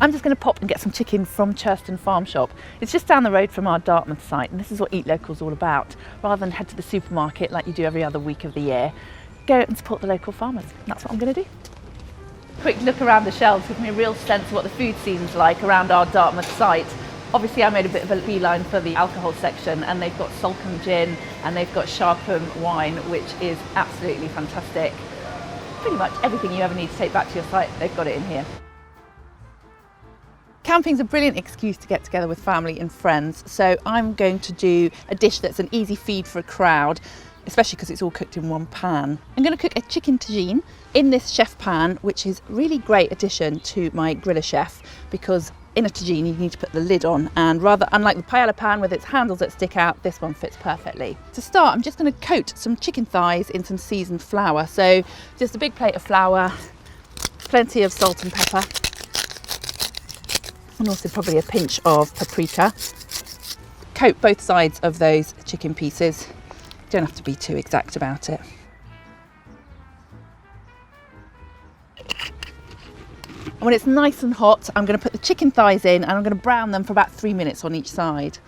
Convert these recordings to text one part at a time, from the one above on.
I'm just going to pop and get some chicken from Churston Farm Shop. It's just down the road from our Dartmouth site, and this is what Eat Local is all about. Rather than head to the supermarket like you do every other week of the year, go and support the local farmers. That's what I'm going to do. Quick look around the shelves gives me a real sense of what the food scene's like around our Dartmouth site. Obviously I made a bit of a beeline for the alcohol section, and they've got Salcombe gin and they've got Sharpham wine, which is absolutely fantastic. Pretty much everything you ever need to take back to your site, they've got it in here. Camping's a brilliant excuse to get together with family and friends, so I'm going to do a dish that's an easy feed for a crowd, especially because it's all cooked in one pan. I'm going to cook a chicken tagine in this chef pan, which is a really great addition to my Grillo chef, because in a tagine you need to put the lid on, and rather unlike the paella pan with its handles that stick out, this one fits perfectly. To start, I'm just going to coat some chicken thighs in some seasoned flour. So just a big plate of flour, plenty of salt and pepper, and also probably a pinch of paprika. Coat both sides of those chicken pieces. Don't have to be too exact about it. And when it's nice and hot, I'm going to put the chicken thighs in, and I'm going to brown them for about 3 minutes on each side.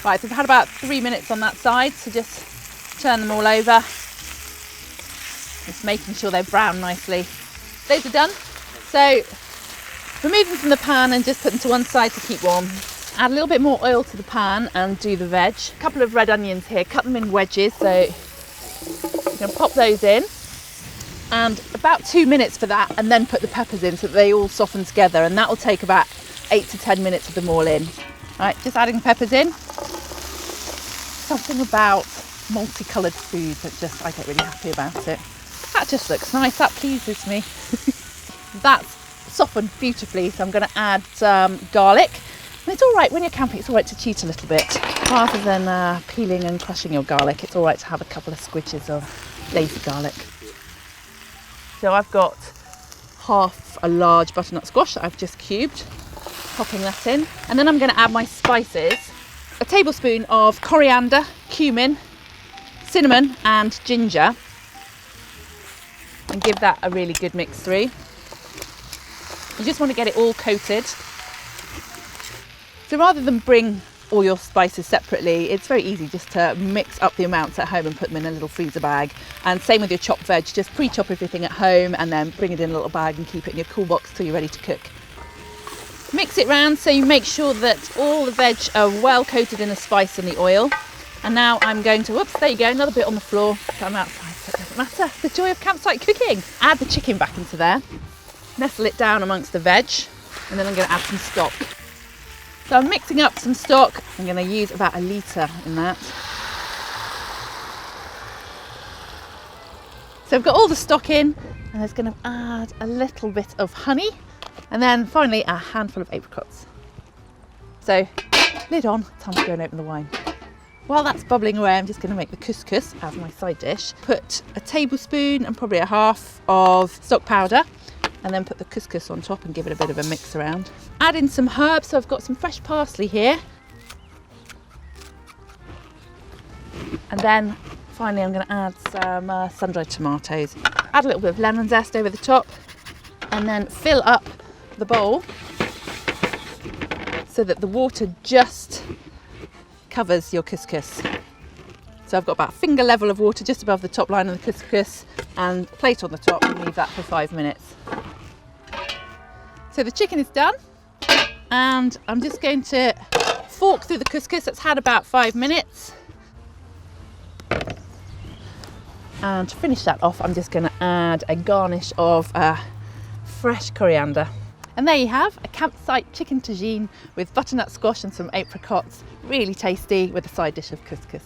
Right, so I've had about 3 minutes on that side, so just turn them all over. Just making sure they're browned nicely. Those are done. So remove them from the pan and just put them to one side to keep warm. Add a little bit more oil to the pan and do the veg. A couple of red onions here, cut them in wedges, so you can pop those in. And about 2 minutes for that, and then put the peppers in so that they all soften together, and that will take about 8 to 10 minutes of them all in. Right, just adding the peppers in. Something about multicoloured food that just, I get really happy about it. That just looks nice, that pleases me. That's softened beautifully, so I'm going to add garlic. And it's all right when you're camping, it's all right to cheat a little bit. Rather than peeling and crushing your garlic, it's all right to have a couple of squidges of lazy garlic. So I've got half a large butternut squash that I've just cubed, popping that in. And then I'm going to add my spices. A tablespoon of coriander, cumin, cinnamon and ginger. And give that a really good mix through. You just want to get it all coated. So rather than bring all your spices separately, it's very easy just to mix up the amounts at home and put them in a little freezer bag. And same with your chopped veg, just pre-chop everything at home and then bring it in a little bag and keep it in your cool box till you're ready to cook. Mix it round so you make sure that all the veg are well coated in the spice and the oil. And now I'm going to, whoops, there you go, another bit on the floor. I'm outside, so it doesn't matter. The joy of campsite cooking. Add the chicken back into there. Nestle it down amongst the veg, and then I'm going to add some stock. So I'm mixing up some stock. I'm going to use about 1 litre in that. So I've got all the stock in, and I'm going to add a little bit of honey, and then finally a handful of apricots. So lid on, time to go and open the wine. While that's bubbling away, I'm just going to make the couscous as my side dish. Put a tablespoon and probably a half of stock powder, and then put the couscous on top and give it a bit of a mix around. Add in some herbs, so I've got some fresh parsley here. And then finally I'm going to add some sun-dried tomatoes. Add a little bit of lemon zest over the top, and then fill up the bowl so that the water just covers your couscous. So I've got about finger level of water just above the top line of the couscous, and plate on the top, and leave that for 5 minutes. So the chicken is done, and I'm just going to fork through the couscous that's had about 5 minutes. And to finish that off, I'm just going to add a garnish of fresh coriander. And there you have a campsite chicken tagine with butternut squash and some apricots. Really tasty with a side dish of couscous.